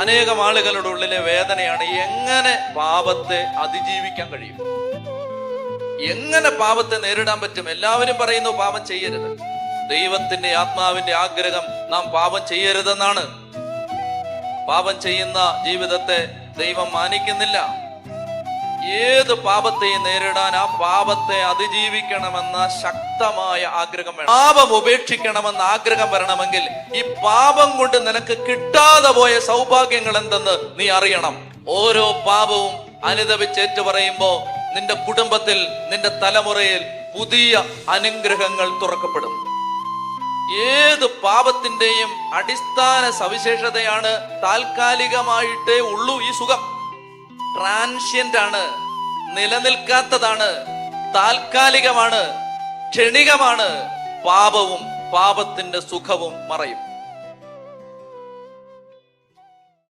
അനേകം ആളുകളുടെ ഉള്ളിലെ വേദനയാണ്, എങ്ങനെ പാപത്തെ അതിജീവിക്കാൻ കഴിയും, എങ്ങനെ പാപത്തെ നേരിടാൻ പറ്റും. എല്ലാവരും പറയുന്നു പാപം ചെയ്യരുത്. ദൈവത്തിന്റെ ആത്മാവിന്റെ ആഗ്രഹം നാം പാപം ചെയ്യരുതെന്നാണ്. പാപം ചെയ്യുന്ന ജീവിതത്തെ ദൈവം മാനിക്കുന്നില്ല. ഏത് പാപത്തെയും നേരിടാൻ ആ പാപത്തെ അതിജീവിക്കണമെന്ന ശക്തമായ ആഗ്രഹം വേണം. പാപം ഉപേക്ഷിക്കണമെന്ന ആഗ്രഹം വരണമെങ്കിൽ ഈ പാപം കൊണ്ട് നിനക്ക് കിട്ടാതെ പോയ സൗഭാഗ്യങ്ങൾ എന്തെന്ന് നീ അറിയണം. ഓരോ പാപവും അനുദപിച്ചേറ്റു പറയുമ്പോ നിന്റെ കുടുംബത്തിൽ, നിന്റെ തലമുറയിൽ പുതിയ അനുഗ്രഹങ്ങൾ തുറക്കപ്പെടും. ഏത് പാപത്തിന്റെയും അടിസ്ഥാന സവിശേഷതയാണ് താൽക്കാലികമായിട്ടേ ഉള്ളൂ ഈ സുഖം. ട്രാൻഷ്യന്റ് ആണ്, നിലനിൽക്കാത്തതാണ്, താൽക്കാലികമാണ്, ക്ഷണികമാണ്. പാപവും പാപത്തിന്റെ സുഖവും മറയും.